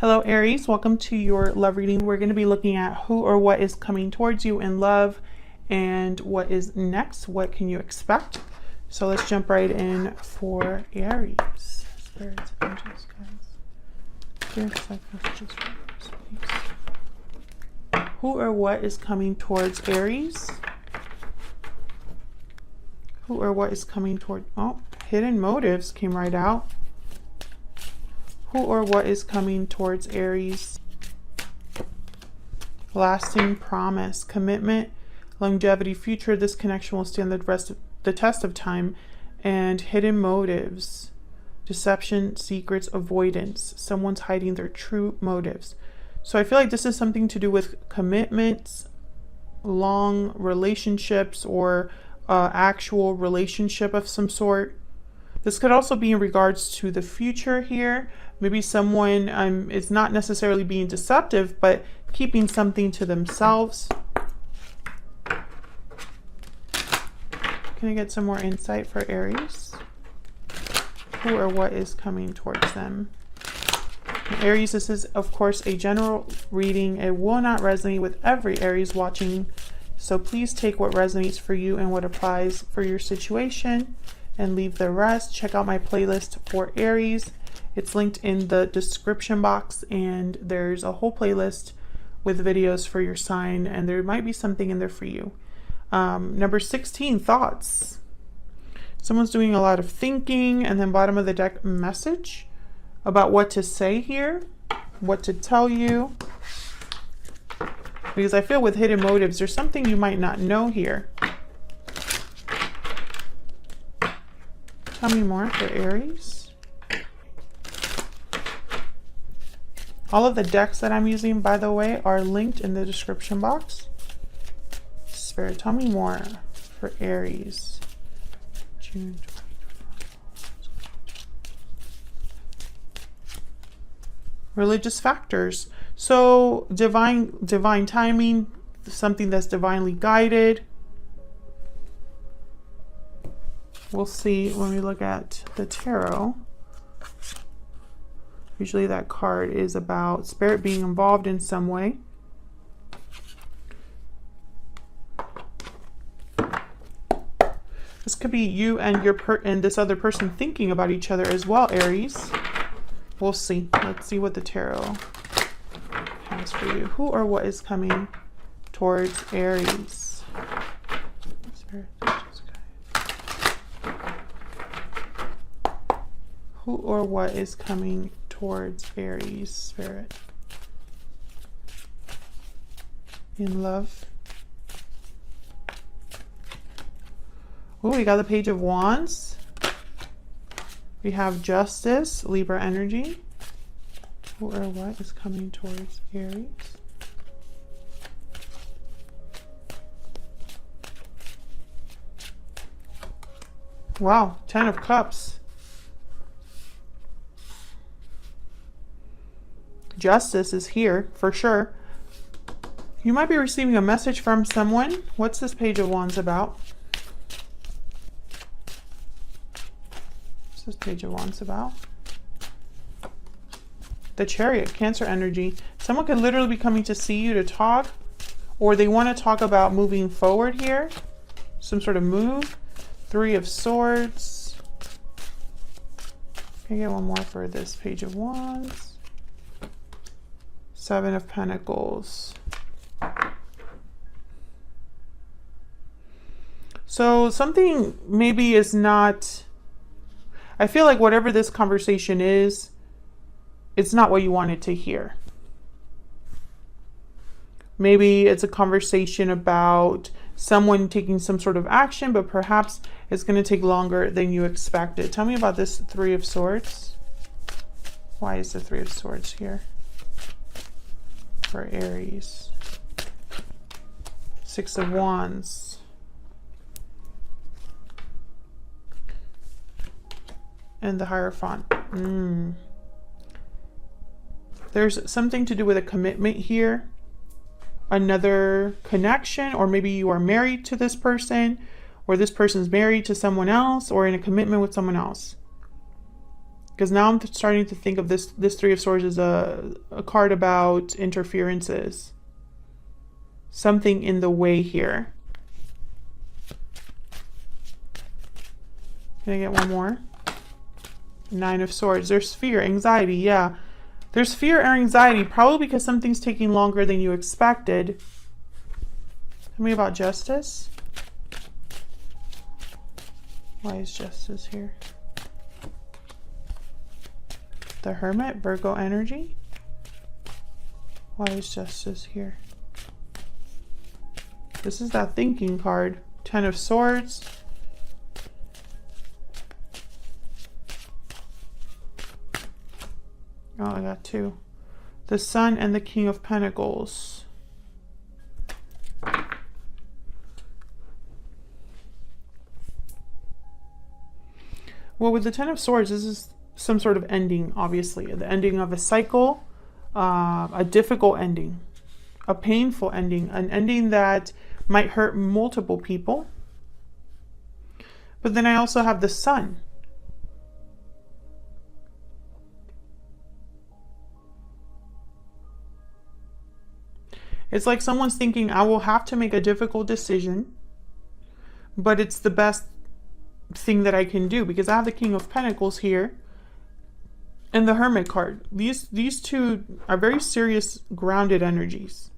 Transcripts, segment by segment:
Hello Aries, welcome to your love reading. We're going to be looking at who or what is coming towards you in love and what is next. What can you expect? So let's jump right in for Aries. Spirits, angels, guys. Spirits, like messages for Aries, please. Who or what is coming towards Aries? Who or what is coming toward... Oh, hidden motives came right out. Who or what is coming towards Aries? Lasting promise, commitment, longevity, future. This connection will stand the test of time. And hidden motives, deception, secrets, avoidance. Someone's hiding their true motives. So I feel like this is something to do with commitments, long relationships, or actual relationship of some sort. This could also be in regards to the future here. Maybe someone is not necessarily being deceptive, but keeping something to themselves. Can I get some more insight for Aries? Who or what is coming towards them? Aries, this is, of course, a general reading. It will not resonate with every Aries watching. So please take what resonates for you and what applies for your situation and leave the rest. Check out my playlist for Aries. It's linked in the description box, and there's a whole playlist with videos for your sign, and there might be something in there for you. Number 16, thoughts. Someone's doing a lot of thinking, and then bottom of the deck, message about what to say here, what to tell you. Because I feel with hidden motives, there's something you might not know here. Tell me more for Aries. All of the decks that I'm using, by the way, are linked in the description box. Spirit, tell me more for Aries. June 2024. Religious factors. So divine timing, something that's divinely guided. We'll see when we look at the tarot. Usually that card is about spirit being involved in some way. This could be you and and this other person thinking about each other as well, Aries. We'll see. Let's see what the tarot has for you. Who or what is coming towards Aries? Spirit, who or what is coming towards Aries, Spirit? In love. Oh, we got the Page of Wands. We have Justice, Libra energy. Who or what is coming towards Aries? Wow, 10 of Cups. Justice is here for sure. You might be receiving a message from someone. What's this Page of Wands about? What's this Page of Wands about? The Chariot, Cancer energy. Someone could literally be coming to see you to talk, or they want to talk about moving forward here. Some sort of move. Three of Swords. Can I get one more for this Page of Wands? Seven of Pentacles. So something maybe is not... I feel like whatever this conversation is, it's not what you wanted to hear. Maybe it's a conversation about someone taking some sort of action, but perhaps it's going to take longer than you expected. Tell me about this Three of Swords. Why is the Three of Swords here for Aries? Six of Wands. And the Hierophant. There's something to do with a commitment here. Another connection, or maybe you are married to this person, or this person's married to someone else, or in a commitment with someone else. Because now I'm starting to think of this Three of Swords as a card about interferences. Something in the way here. Can I get one more? Nine of Swords. There's fear, anxiety, yeah. There's fear or anxiety, probably because something's taking longer than you expected. Tell me about Justice. Why is Justice here? The Hermit, Virgo energy. Why is Justice here? This is that thinking card. Ten of Swords. Oh, I got two. The Sun and the King of Pentacles. Well, with the Ten of Swords, this is some sort of ending, obviously. The ending of a cycle, a difficult ending, a painful ending, an ending that might hurt multiple people. But then I also have the Sun. It's like someone's thinking, I will have to make a difficult decision, but it's the best thing that I can do, because I have the King of Pentacles here and the Hermit card. These two are very serious, grounded energies.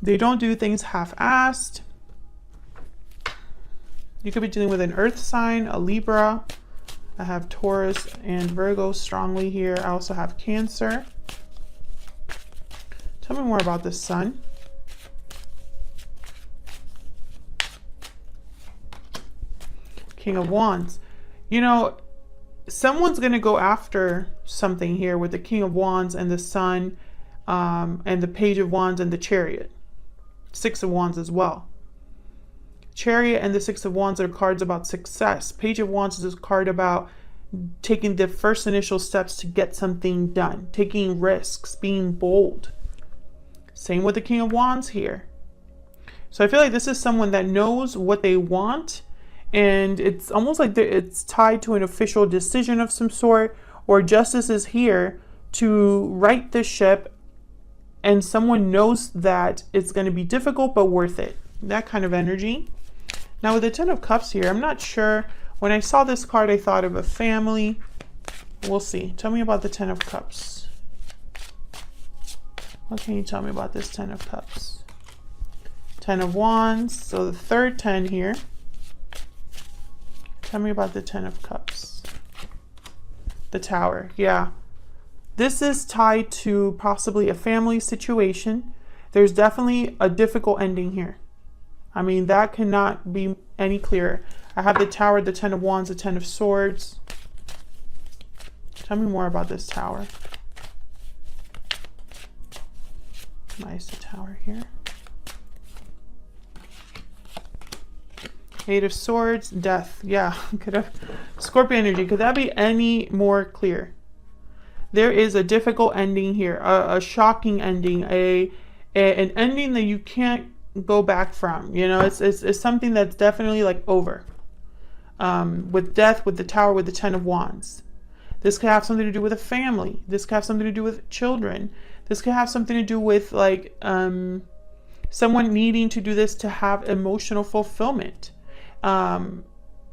They don't do things half-assed. You could be dealing with an earth sign, a Libra. I have Taurus and Virgo strongly here. I also have Cancer. Tell me more about the Sun. King of Wands. You know, someone's going to go after something here with the King of Wands and the Sun, and the Page of Wands and the Chariot. Six of Wands as well. Chariot and the Six of Wands are cards about success. Page of Wands is a card about taking the first initial steps to get something done, taking risks, being bold. Same with the King of Wands here. So I feel like this is someone that knows what they want, and it's almost like it's tied to an official decision of some sort, or justice is here to right the ship, and someone knows that it's going to be difficult but worth it. That kind of energy. Now with the Ten of Cups here, I'm not sure. When I saw this card, I thought of a family. We'll see. Tell me about the Ten of Cups. What can you tell me about this Ten of Cups? Ten of Wands. So the third 10 here. Tell me about the Ten of Cups. The Tower. Yeah. This is tied to possibly a family situation. There's definitely a difficult ending here. I mean, that cannot be any clearer. I have the Tower, the Ten of Wands, the Ten of Swords. Tell me more about this Tower. Nice, the Tower here. Eight of Swords, Death. Yeah, could have Scorpio energy. Could that be any more clear? There is a difficult ending here, a shocking ending, an ending that you can't go back from. You know, it's something that's definitely like over. With Death, with the Tower, with the Ten of Wands. This could have something to do with a family. This could have something to do with children. This could have something to do with like someone needing to do this to have emotional fulfillment. And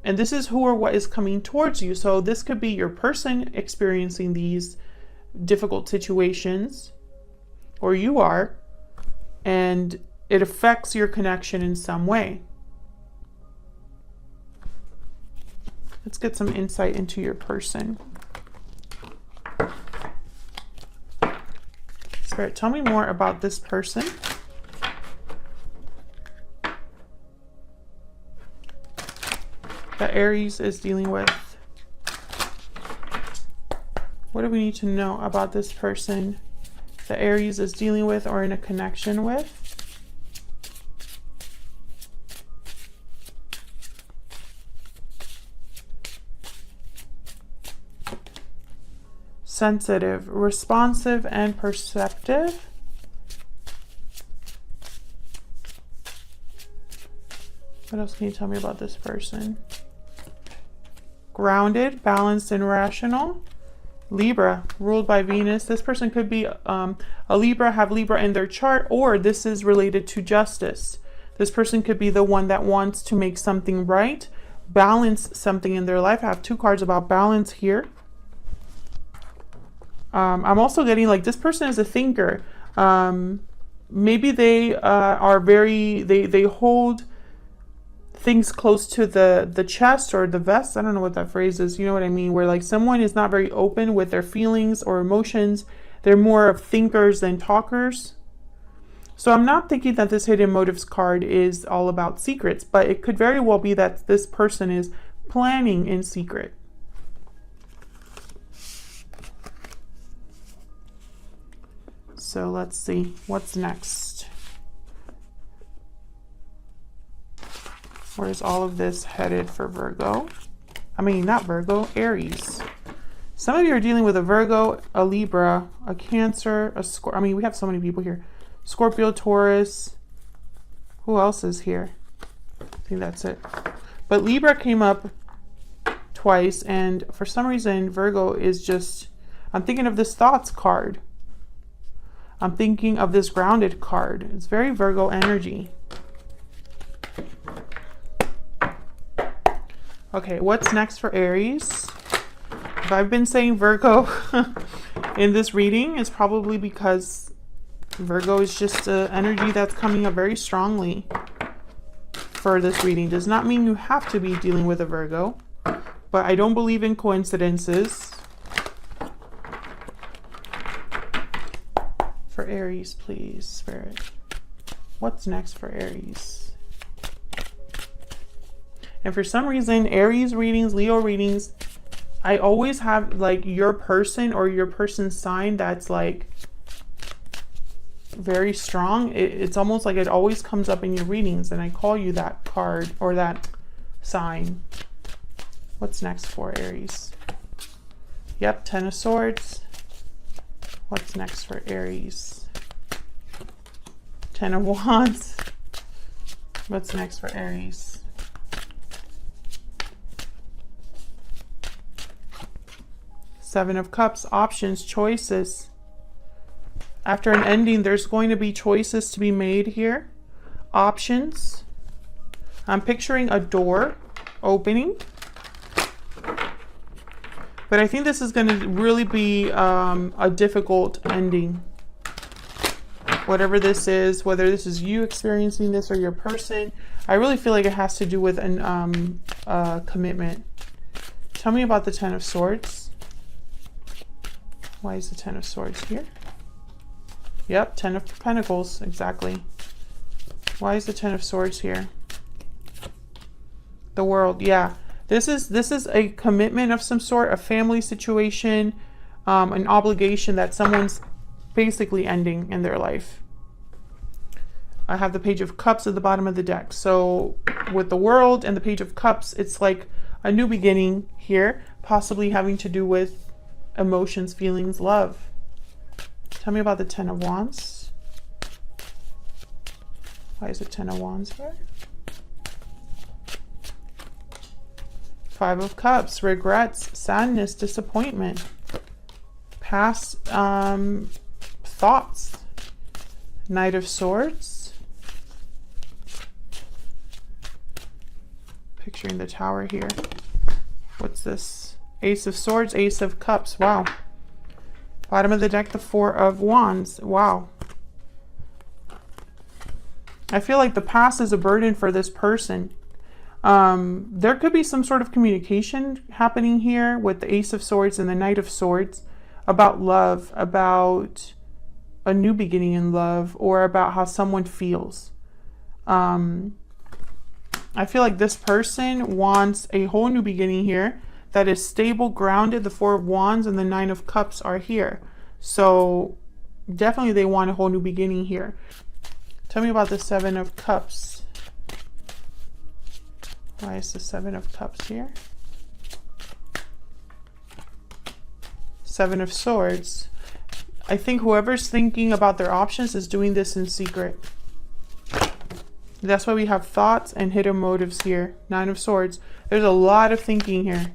this is who or what is coming towards you. So this could be your person experiencing these difficult situations, or you are, and it affects your connection in some way. Let's get some insight into your person. Spirit, tell me more about this person. That Aries is dealing with. What do we need to know about this person that Aries is dealing with or in a connection with? Sensitive, responsive, and perceptive. What else can you tell me about this person? Grounded, balanced, and rational. Libra, ruled by Venus. This person could be a Libra, have Libra in their chart, or this is related to justice. This person could be the one that wants to make something right, balance something in their life. I have 2 cards about balance here. I'm also getting like this person is a thinker. Maybe they are very, they hold things close to the chest or the vest. I don't know what that phrase is. You know what I mean? Where like someone is not very open with their feelings or emotions. They're more of thinkers than talkers. So I'm not thinking that this hidden motives card is all about secrets, but it could very well be that this person is planning in secret. So let's see what's next. Where's all of this headed for Virgo? I mean, not Virgo, Aries. Some of you are dealing with a Virgo, a Libra, a Cancer, a Scorpio. I mean, we have so many people here. Scorpio, Taurus. Who else is here? I think that's it. But Libra came up twice, and for some reason, Virgo is just... I'm thinking of this Thoughts card. I'm thinking of this Grounded card. It's very Virgo energy. Okay, what's next for Aries? If I've been saying Virgo in this reading, it's probably because Virgo is just an energy that's coming up very strongly for this reading. Does not mean you have to be dealing with a Virgo, but I don't believe in coincidences. For Aries, please, Spirit. What's next for Aries? And for some reason, Aries readings, Leo readings, I always have like your person or your person's sign that's like very strong. It's almost like it always comes up in your readings, and I call you that card or that sign. What's next for Aries? Yep, Ten of Swords. What's next for Aries? Ten of Wands. What's next for Aries? Seven of Cups, options, choices. After an ending, there's going to be choices to be made here. Options. I'm picturing a door opening. But I think this is going to really be a difficult ending. Whatever this is, whether this is you experiencing this or your person, I really feel like it has to do with an commitment. Tell me about the Ten of Swords. Why is the Ten of Swords here? Yep, Ten of Pentacles, exactly. Why is the Ten of Swords here? The World, yeah. This is a commitment of some sort, a family situation, an obligation that someone's basically ending in their life. I have the Page of Cups at the bottom of the deck. So with the World and the Page of Cups, it's like a new beginning here, possibly having to do with emotions, feelings, love. Tell me about the Ten of Wands. Why is the Ten of Wands here? Five of Cups, regrets, sadness, disappointment, past thoughts. Knight of Swords. Picturing the Tower here. What's this? Ace of Swords, Ace of Cups. Wow. Bottom of the deck, the Four of Wands. Wow. I feel like the past is a burden for this person. There could be some sort of communication happening here with the Ace of Swords and the Knight of Swords about love, about a new beginning in love, or about how someone feels. I feel like this person wants a whole new beginning here that is stable, grounded. The Four of Wands and the Nine of Cups are here. So definitely they want a whole new beginning here. Tell me about the Seven of Cups. Why is the Seven of Cups here? Seven of Swords. I think whoever's thinking about their options is doing this in secret. That's why we have thoughts and hidden motives here. Nine of Swords. There's a lot of thinking here.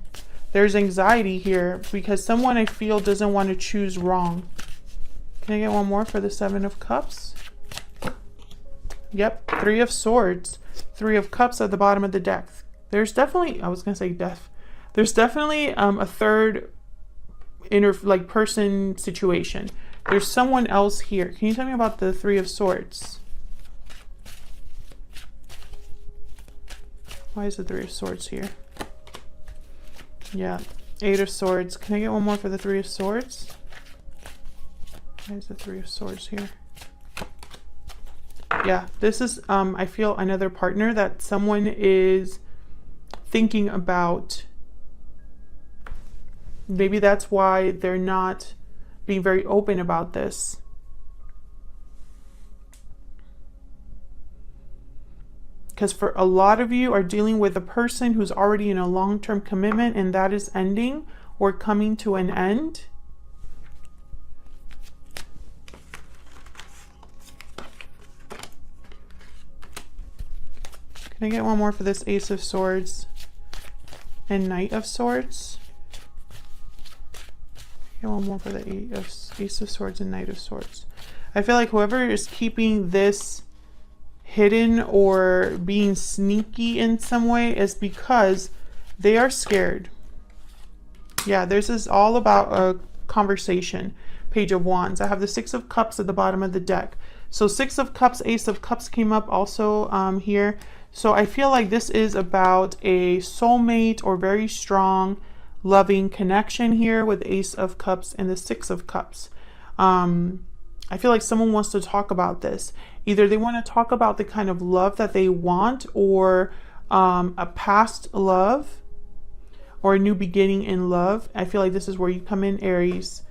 There's anxiety here because someone, I feel, doesn't want to choose wrong. Can I get one more for the Seven of Cups? Yep, Three of Swords. Three of Cups at the bottom of the deck. There's definitely, I was going to say death. There's definitely a third person situation. There's someone else here. Can you tell me about the Three of Swords? Why is the Three of Swords here? Yeah, Eight of Swords. Can I get one more for the Three of Swords? Why is the Three of Swords here? Yeah, this is, I feel, another partner that someone is thinking about. Maybe that's why they're not being very open about this. Because for a lot of you are dealing with a person who's already in a long-term commitment and that is ending or coming to an end. Can I get one more for this Ace of Swords and Knight of Swords? Get one more for the Ace of Swords and Knight of Swords. I feel like whoever is keeping this hidden or being sneaky in some way is because they are scared. Yeah, this is all about a conversation. Page of Wands. I have the Six of Cups at the bottom of the deck. So Six of Cups, Ace of Cups came up also here. So I feel like this is about a soulmate or very strong, loving connection here with Ace of Cups and the Six of Cups. I feel like someone wants to talk about this. Either they want to talk about the kind of love that they want, or a past love, or a new beginning in love. I feel like this is where you come in, Aries.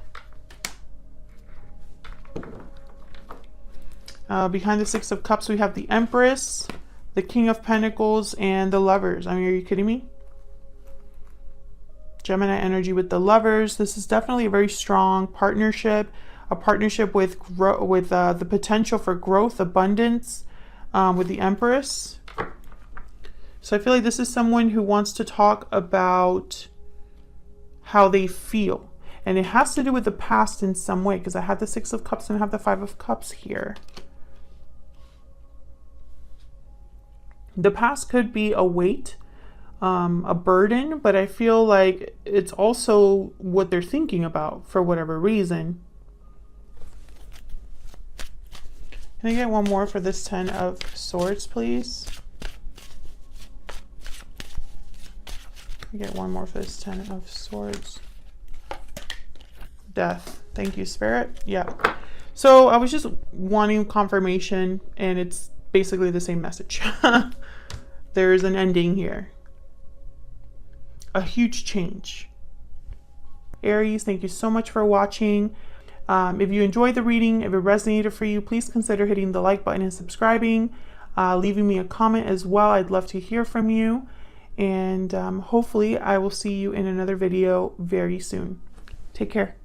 Behind the Six of Cups, we have the Empress, the King of Pentacles, and the Lovers. I mean, are you kidding me? Gemini energy with the Lovers. This is definitely a very strong partnership. A partnership with the potential for growth, abundance, with the Empress. So I feel like this is someone who wants to talk about how they feel. And it has to do with the past in some way, because I have the Six of Cups and I have the Five of Cups here. The past could be a weight, a burden, but I feel like it's also what they're thinking about for whatever reason. Can I get one more for this Ten of Swords, please? Can I get one more for this Ten of Swords? Death. Thank you, Spirit. Yeah. So I was just wanting confirmation, and it's basically the same message. There's an ending here. A huge change. Aries, thank you so much for watching. If you enjoyed the reading, if it resonated for you, please consider hitting the like button and subscribing, leaving me a comment as well. I'd love to hear from you. And hopefully I will see you in another video very soon. Take care.